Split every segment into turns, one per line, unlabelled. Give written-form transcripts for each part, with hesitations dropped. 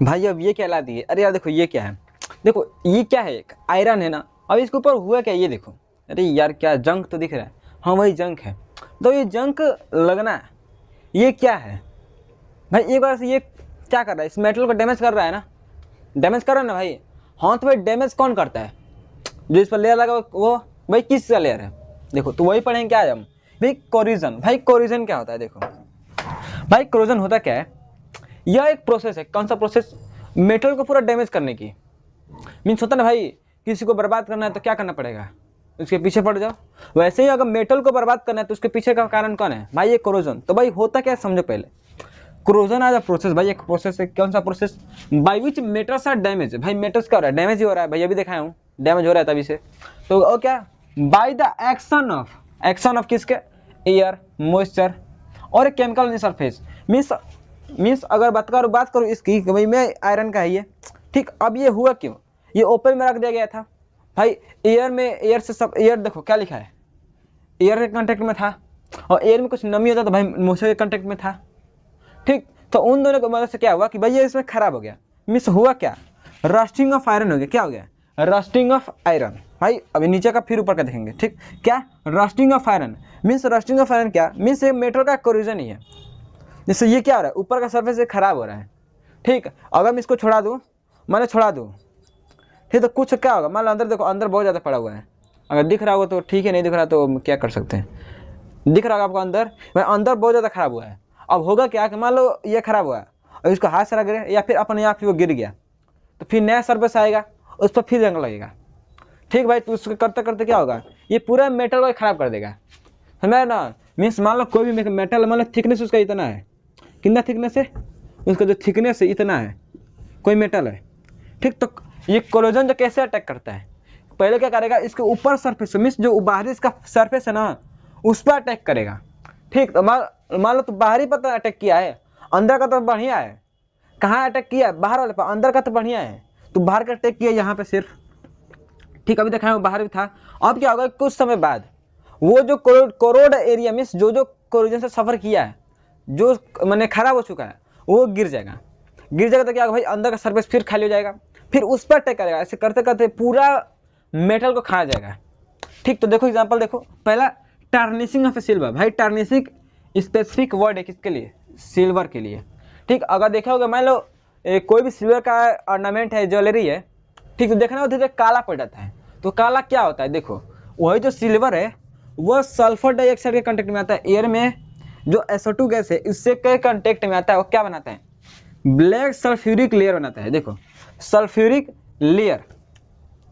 भाई अब ये क्या ला दिए, अरे यार देखो ये क्या है, देखो ये क्या है, एक आयरन है ना, अब इसके ऊपर हुआ क्या ये देखो, अरे यार क्या जंक तो दिख रहा है, हाँ वही जंक है, तो ये जंक लगना है, ये क्या है भाई, एक बार से ये क्या कर रहा है, इस मेटल को डैमेज कर रहा है ना, डैमेज कर रहा है ना भाई, हाँ तो भाई डैमेज कौन करता है, जो इस पर लेयर लगा वो भाई किसका लेयर है, देखो तो वही पढ़ेंगे क्या है हम, भाई कोरिजन, भाई कोरिजन क्या होता है, देखो भाई कोरिजन होता क्या है, यह एक प्रोसेस है, कौन सा प्रोसेस, मेटल को पूरा डैमेज करने की, मीन्स होता ना भाई, किसी को बर्बाद करना है तो क्या करना पड़ेगा, उसके पीछे पड़ जाओ, वैसे ही अगर मेटल को बर्बाद करना है तो उसके पीछे का कारण कौन है भाई, ये कोरोजन, तो भाई होता क्या है समझो पहले, कोरोजन आज प्रोसेस, भाई एक प्रोसेस है, कौन सा process, by which metals are damage, भाई मेटल्स क्या हो रहा है, डैमेज ही हो रहा है भाई, अभी दिखाया हूँ डैमेज हो रहा है तभी से, तो और क्या, बाय द एक्शन ऑफ किसके, एयर, मॉइस्चर और एक केमिकल इन सरफेस, मीन्स अगर बात करूँ इसकी कि भाई मैं आयरन का है ये, ठीक, अब ये हुआ क्यों, ये ओपन में रख दिया गया था भाई, एयर से सब, एयर देखो क्या लिखा है, एयर के कांटेक्ट में था, और एयर में कुछ नमी होता तो भाई मॉइस्चर के कांटेक्ट में था, ठीक, तो उन दोनों की मदद से क्या हुआ कि भाई ये इसमें खराब हो गया, मिस हुआ क्या, रस्टिंग ऑफ आयरन हो गया, क्या हो गया, रस्टिंग ऑफ आयरन, भाई अभी नीचे का फिर ऊपर का देखेंगे, ठीक, क्या rusting of iron, means rusting of iron क्या, मीन्स ये मेटल का कोरिजन ही है, जैसे ये क्या हो रहा है, ऊपर का सर्फेस ये खराब हो रहा है, ठीक, अगर मैं इसको छोड़ा दूँ, मैंने छोड़ा दूँ, ठीक, तो कुछ क्या होगा, मान लो अंदर देखो, अंदर बहुत ज़्यादा पड़ा हुआ है, अगर दिख रहा होगा तो ठीक है, नहीं दिख रहा तो क्या कर सकते हैं, दिख रहा होगा आपको अंदर, भाई अंदर बहुत ज़्यादा खराब हुआ है, अब होगा क्या कि मान लो ये खराब हुआ है और इसको हाथ से गिरे या फिर अपने आप ही वो गिर गया, तो फिर नया सर्फेस आएगा, उस पर फिर जंग लगेगा, ठीक भाई, तो उसको करते करते क्या होगा, ये पूरा मेटल को खराब कर देगा, समझ ना, मीन्स मान लो कोई भी मेटल, मान लो थिकनेस उसका इतना है, कितना थिकनेस है, उसका जो थिकनेस है इतना है, कोई मेटल है, ठीक, तो ये कोरोजन जो कैसे अटैक करता है, पहले क्या करेगा, इसके ऊपर सरफेस, मीन्स जो बाहरी इसका सरफेस है ना, उस पर अटैक करेगा, ठीक, तो मान लो तो बाहरी पर तो अटैक किया है, अंदर का तो बढ़िया है, कहाँ अटैक किया है, बाहर वाले पर, अंदर का तो बढ़िया है, तो बाहर का अटैक किया यहाँ पे सिर्फ, ठीक, अभी दिखाया बाहर भी था, अब क्या होगा कुछ समय बाद वो जो कोरोड एरिया मीन्स जो कोरोजन से सफर किया है, जो मैंने खराब हो चुका है, वो गिर जाएगा तो क्या होगा भाई, अंदर का सर्फेस फिर खाली हो जाएगा, फिर उस पर अटैक करेगा, ऐसे करते करते पूरा मेटल को खा जाएगा, ठीक, तो देखो एग्जांपल देखो, पहला टार्निशिंग ऑफ सिल्वर, भाई टार्निशिंग स्पेसिफिक वर्ड है किसके लिए, सिल्वर के लिए, ठीक, अगर देखा होगा मान लो कोई भी सिल्वर का ऑर्नामेंट है, ज्वेलरी है, ठीक, तो देखना उधर काला पड़ जाता है, तो काला क्या होता है, देखो वही जो सिल्वर है वो सल्फर डाइऑक्साइड के कांटेक्ट में आता है, एयर में जो SO2 गैस है इससे के कांटेक्ट में आता है, वो क्या बनाता है, ब्लैक सल्फ्यूरिक लेयर बनाता है, देखो सल्फ्यूरिक लेयर,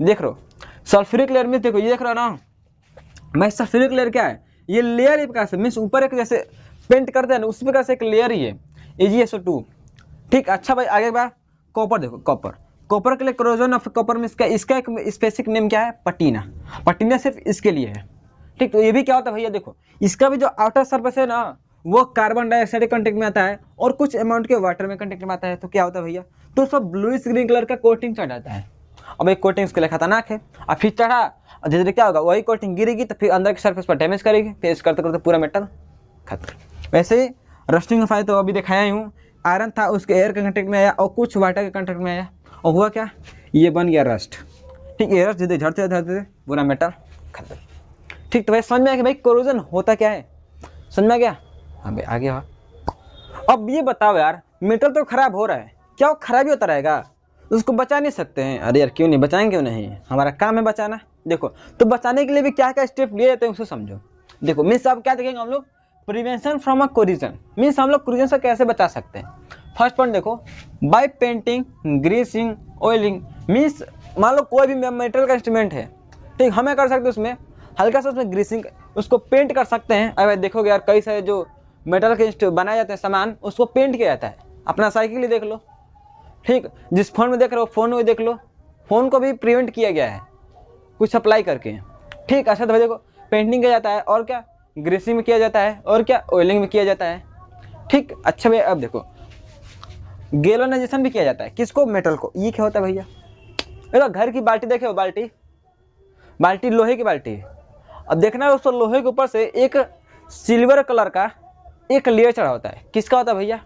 देख रहे हो सल्फ्यूरिक लेयर में, देखो ये देख रहे हो ना, मैं सल्फ्यूरिक लेयर क्या है, ये लेयर एक प्रकार से मीन्स ऊपर एक जैसे पेंट करते हैं ना, उसी प्रकार से एक लेयर ही है AgSO2, ठीक, अच्छा भाई आगे बार कॉपर, देखो कॉपर के लिए कोरोजन ऑफ कॉपर में इसका एक स्पेसिफिक नेम क्या है, पटीना सिर्फ इसके लिए है, ठीक, तो ये भी क्या होता है भैया, देखो इसका भी जो आउटर सरफेस है ना, वो कार्बन डाइऑक्साइड कंटेक्ट में आता है और कुछ अमाउंट के वाटर में कंटेक्ट में आता है, तो क्या होता है भैया, तो सब ब्लूइश ग्रीन कलर का कोटिंग चढ़ जाता है, अब एक कोटिंग उसके लिए खतरनाक है, और फिर चढ़ा और धीरे धीरे क्या होगा, वही कोटिंग गिरेगी तो फिर अंदर के सरफेस पर डैमेज करेगी, फिर करते करते पूरा मेटल खत्म, वैसे ही रस्टिंग ऑफ आयरन तो अभी दिखाया ही हूँ, आयरन था उसके एयर के कंटेक्ट में आया और कुछ वाटर के कंटेक्ट में आया, और हुआ क्या, ये बन गया रस्ट, ठीक, ये रस्ट धीरे झड़ते पूरा मेटल खत्म, ठीक, तो भाई समझ में आया कि भाई कोरोजन होता क्या है, समझ में आ गया, हाँ भाई आ गया, अब ये बताओ यार, मेटल तो खराब हो रहा है, क्या वो खराब ही होता रहेगा, उसको बचा नहीं सकते हैं, अरे यार क्यों नहीं बचाएंगे, क्यों नहीं, हमारा काम है बचाना, देखो तो बचाने के लिए भी क्या क्या स्टेप लिए जाते हैं उसको समझो, देखो मीन्स अब क्या देखेंगे हम लोग, prevention from a corrosion, means हम लोग कोरिजन से कैसे बचा सकते हैं, फर्स्ट पॉइंट देखो, by painting, greasing, oiling, means मान लो कोई भी मेटल का इंस्ट्रूमेंट है, ठीक, हमें कर सकते हैं उसमें हल्का सा उसमें ग्रीसिंग, उसको पेंट कर सकते हैं, अब देखोगे यार कई सारे जो मेटल के बनाए जाते हैं सामान, उसको पेंट किया जाता है, अपना साइकिल ही देख लो, ठीक, जिस फोन में देख रहे हो फोन में देख लो, फोन को भी प्रिवेंट किया गया है कुछ अप्लाई करके, ठीक, अच्छा तो भाई देखो पेंटिंग किया जाता है, और क्या ग्रीसिंग में किया जाता है, और क्या ऑयलिंग में किया जाता है, ठीक, अच्छा भाई अब देखो गैल्वेनाइजेशन भी किया जाता है, किसको, मेटल को, ये क्या होता है भैया, देखो घर की बाल्टी देखे हो, बाल्टी लोहे की बाल्टी, अब देखना है उसको लोहे के ऊपर से एक सिल्वर कलर का एक लेयर चढ़ा होता है, किसका होता है भैया,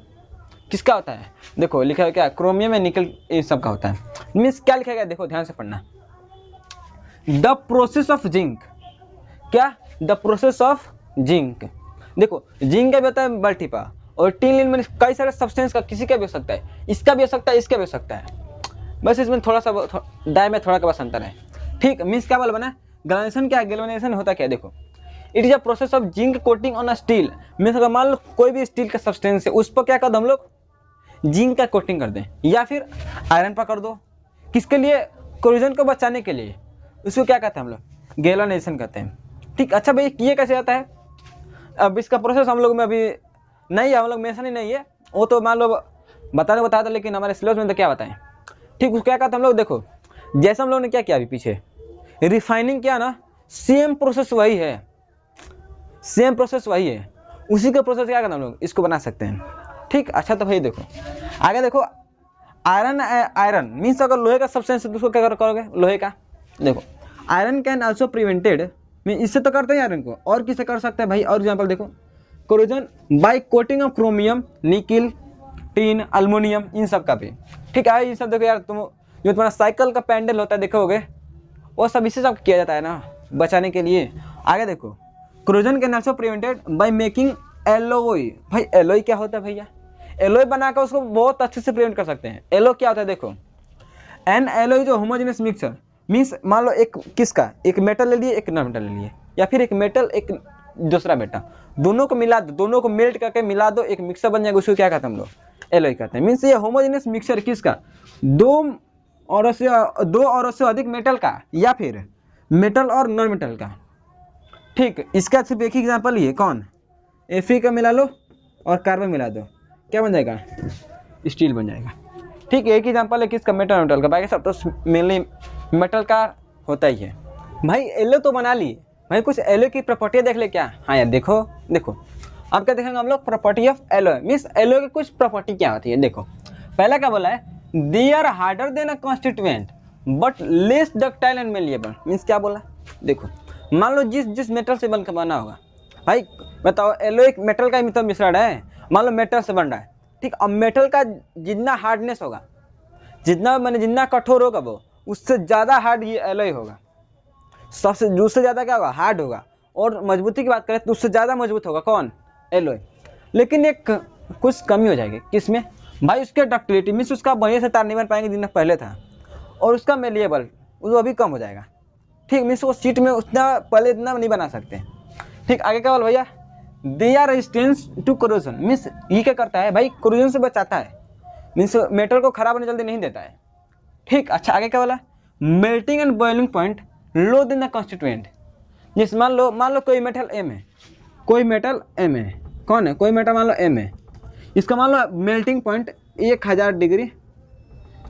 किसका होता है, देखो लिखा है क्या, क्रोमियम या निकल, ये सब का होता है। मीन्स क्या लिखा गया, देखो ध्यान से पढ़ना, द प्रोसेस ऑफ जिंक, क्या, द प्रोसेस ऑफ जिंक। देखो जिंक का भी होता है मल्टीपा, और टिन में कई सारे सब्सटेंस का, किसी का भी हो सकता है, इसका भी हो सकता है, इसका भी हो सकता है, बस इसमें थोड़ा सा डाई में थोड़ा का बस अंतर है। ठीक, मीन्स क्या बोल बना, गैल्वेनाइजेशन क्या है, गैल्वेनाइजेशन होता क्या है, देखो it is a process of zinc coating on a steel. Means अगर मान लो कोई भी स्टील का सब्सटेंस है, उस पर क्या कर दो हम लोग, जिंक का कोटिंग कर दें, या फिर आयरन पर कर दो, किसके लिए, कोरोजन को बचाने के लिए, उसको क्या कहते हैं हम लोग, गैल्वेनाइजेशन कहते हैं। ठीक, अच्छा भाई ये कैसे आता है, अब इसका प्रोसेस हम लोग में अभी नहीं है, हम लोग मेंशन ही नहीं है, वो तो मान लो बताने बताया था, लेकिन हमारे सिलेबस में तो क्या बताएं। ठीक, उसको क्या कहते हैं हम लोग, देखो जैसे हम लोग ने क्या किया अभी पीछे, रिफाइनिंग किया ना, सेम प्रोसेस वही है, सेम प्रोसेस वही है, उसी का प्रोसेस क्या करना हम लोग इसको बना सकते हैं। ठीक, अच्छा तो भाई देखो आगे देखो, आयरन, आयरन मीन्स अगर लोहे का सब्सटेंस है तो उसको क्या करोगे, लोहे का, देखो iron can also prevented, mean इससे तो करते हैं आयरन को, और किससे कर सकते हैं भाई, और एग्जाम्पल देखो, corrosion by coating of chromium, nickel, tin, aluminium, इन सब का भी। ठीक है, ये सब देखो यार, तुम जो तुम्हारा साइकिल का पैंडल होता है देखोगे, वो सब इससे सब किया जाता है ना, बचाने के लिए। आगे देखो, corrosion can also prevented by making alloy. भाई एलोय क्या होता है भैया, एलोय बनाकर उसको बहुत अच्छे से प्रिवेंट कर सकते हैं। एलो क्या होता है, देखो एन एलोय जो होमोजेनियस मिक्सचर, मीन्स मान लो एक किसका, एक मेटल ले लिए, एक नॉन मेटल ले लिए, या फिर एक मेटल एक दूसरा मेटल, दोनों को मिला दो, दोनों को मेल्ट करके मिला दो, एक मिक्सर बन जाएगा, उसको क्या कहते हैं हम लोग, एलोय कहते हैं। मीन्स ये होमोजेनियस मिक्सचर किसका, दो और से अधिक मेटल का, या फिर मेटल और नॉन मेटल का। ठीक, इसका सिर्फ एक ही एग्जाम्पल ही है, कौन, Fe का मिला लो और कार्बन मिला दो, क्या बन जाएगा, स्टील बन जाएगा। ठीक, एक ही एग्जाम्पल है किसका, मेटल मेटल का, बाकी सब तो मेनली मेटल का होता ही है। भाई एलो तो बना लिए, भाई कुछ एलो की प्रॉपर्टी देख ले क्या, हाँ यार देखो देखो, अब क्या देखेंगे हम लोग, property of alloy, means alloy की कुछ प्रॉपर्टी क्या होती है। देखो पहला क्या बोला है, they are harder than a constituent but less ductile and malleable. Means क्या बोला, देखो मान लो जिस मेटल से बनकर बना होगा, भाई बताओ एलो एक मेटल का ही मतलब मिश्रण है, मान लो मेटल से बन रहा है। ठीक, अब मेटल का जितना हार्डनेस होगा, जितना मैंने जितना कठोर होगा वो, उससे ज़्यादा हार्ड ये एलोय होगा, सबसे उससे ज़्यादा क्या होगा, हार्ड होगा। और मजबूती की बात करें तो उससे ज़्यादा मजबूत होगा कौन, एलोय। लेकिन एक कुछ कमी हो जाएगी किसमें भाई, उसके डक्टिलिटी, मीन्स उसका बढ़िया से तार नहीं बन पाएंगे जितना पहले था, और उसका मेलिएबल वो अभी कम हो जाएगा। ठीक, मीन्स वो सीट में उतना पहले इतना नहीं बना सकते। ठीक, आगे क्या बोल भैया, they are resistance to corrosion, means ये क्या करता है भाई, कोरोजन से बचाता है, मीन्स मेटल को खराब होने जल्दी नहीं देता है। ठीक, अच्छा आगे क्या बोला, melting and boiling point low than the constituent. जिस मान लो कोई मेटल एम है, कोई मेटल एम है, कौन है, कोई मेटल मान लो एम है, इसका मान low melting point 1000 degree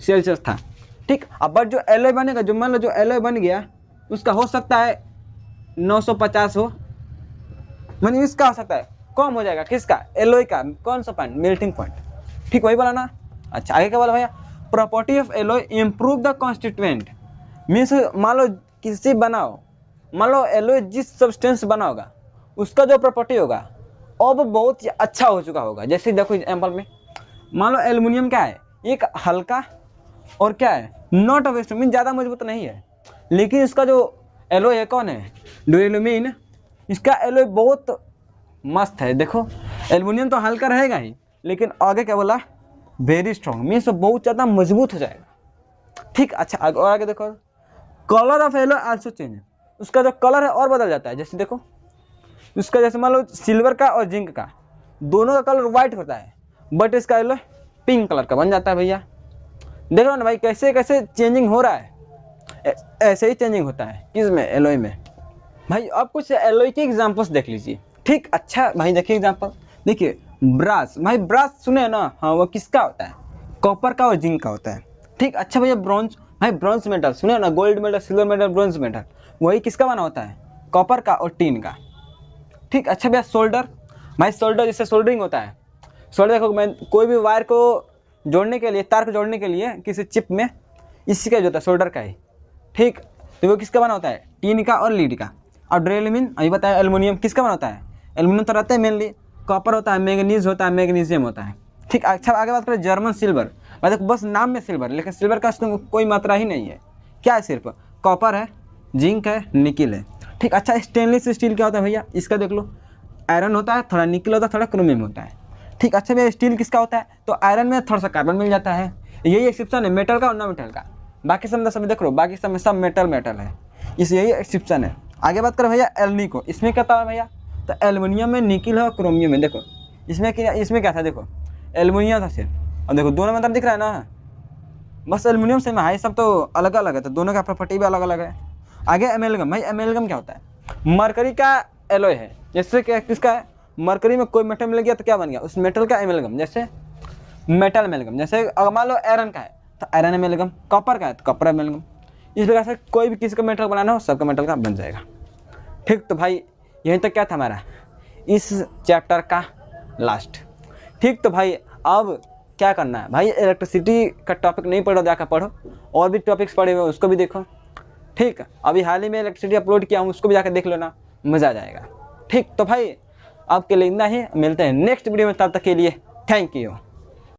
Celsius था। ठीक, अब जो एलोय बनेगा, जो मान लो जो एलोय बन गया, उसका हो सकता है 950 हो, मतलब इसका हो सकता है कम हो जाएगा, किसका, एलोय का, कौन सा पॉइंट, मेल्टिंग पॉइंट। ठीक, वही बोला ना। अच्छा आगे क्या बोला भैया, property of alloy improve the constituent. Means मान लो किसी बनाओ, मान लो एलोय जिस सब्सटेंस बना होगा उसका जो प्रॉपर्टी होगा अब बहुत ही अच्छा हो चुका होगा। जैसे देखो एग्जाम्पल में, मान लो एल्युमिनियम क्या है, एक हल्का और क्या है, नॉट अ मीन ज़्यादा मजबूत नहीं है, लेकिन इसका जो एलोय है कौन है, ड्यूरेलुमीन, इसका एलोय बहुत मस्त है। देखो एल्युमिनियम तो हल्का रहेगा ही, लेकिन आगे क्या बोला, वेरी स्ट्रॉन्ग, मीन्स बहुत ज़्यादा मजबूत हो जाएगा। ठीक, अच्छा और आगे देखो, colour of alloy also change, उसका जो कलर है और बदल जाता है। जैसे देखो उसका, जैसे मान लो सिल्वर का और जिंक का दोनों का कलर वाइट होता है, बट इसका एलोय पिंक कलर का बन जाता है। भैया देखो ना भाई कैसे कैसे चेंजिंग हो रहा है, ऐसे ही चेंजिंग होता है किसमें, एलोय में। भाई अब कुछ एलोय के एग्जांपल्स देख लीजिए। ठीक, अच्छा भाई देखिए एग्जांपल, देखिए ब्रास, भाई ब्रास सुने ना, हाँ वो किसका होता है, कॉपर का और जिंक का होता है। ठीक, अच्छा भैया ब्रॉन्ज, भाई ब्रॉन्ज मेटल सुने ना, gold metal, silver metal, bronze metal, वही किसका बना होता है, कॉपर का और टीन का। ठीक, अच्छा भैया सोल्डर, भाई सोल्डर जिससे सोल्डरिंग होता है, सोल्डर देखो मैं कोई भी वायर को जोड़ने के लिए, तार को जोड़ने के लिए किसी चिप में, इसी का जो होता है सोल्डर का ही। ठीक, तो वो किसका बना होता है, टीन का और लीड का। और ड्यूरेलुमीन अभी बताया, एल्युमिनियम किसका बना होता है, एल्युमिनियम तो रहता है मेनली, कॉपर होता है, मैंगनीज होता है, मैग्नीशियम होता है। ठीक। अच्छा आगे बात करें जर्मन सिल्वर। भाई देखो बस नाम में सिल्वर, लेकिन सिल्वर का इसमें कोई मात्रा ही नहीं है। क्या है, सिर्फ कॉपर है, जिंक है, निकिल है। ठीक। अच्छा स्टेनलेस स्टील क्या होता है भैया, इसका देख लो, आयरन होता है, थोड़ा निकिल होता है, थोड़ा क्रोमियम होता है। ठीक। अच्छा भैया स्टील किसका होता है, तो आयरन में थोड़ा सा कार्बन मिल जाता है, यही एक्सेप्शन है मेटल का और नॉन मेटल का। बाकी सब देख लो, बाकी सब में सब मेटल मेटल है, इस यही एक्सेप्शन है। आगे बात करें भैया एल्निको, इसमें क्या था भैया, तो एल्युमिनियम में निकिल है और क्रोमियम में। देखो इसमें क्या था, देखो एल्युमिनियम था सिर्फ, और देखो दोनों में अंतर दिख रहा है ना, बस एल्युमिनियम सेम है, सब तो अलग अलग है, तो दोनों का प्रॉपर्टी भी अलग अलग है। आगे एमेलगम, भाई एमेलगम क्या होता है, मरकरी का एलॉय है, जैसे कि किसका है, मरकरी में कोई मेटल मिल गया तो क्या बन गया, उस मेटल का एमेलगम, जैसे मेटल एमेलगम। जैसे अगर मान लो आयरन का है तो आयरन एमेलगम, कॉपर का है तो कॉपर एमेलगम। इस प्रकार से कोई भी किसी का मेटल बनाना हो सबका मेटल का बन जाएगा। ठीक। तो भाई यहीं तक क्या था हमारा इस चैप्टर का लास्ट। ठीक। तो भाई अब क्या करना है भाई, इलेक्ट्रिसिटी का टॉपिक नहीं पढ़ो, जाकर पढ़ो, और भी टॉपिक्स पढ़े हुए उसको भी देखो। ठीक। अभी हाल ही में इलेक्ट्रिसिटी अपलोड किया हूँ, उसको भी जाकर देख लेना, मज़ा आ जाएगा। ठीक। तो भाई आपके लिए इतना ही, मिलते हैं नेक्स्ट वीडियो में, तब तक के लिए थैंक यू।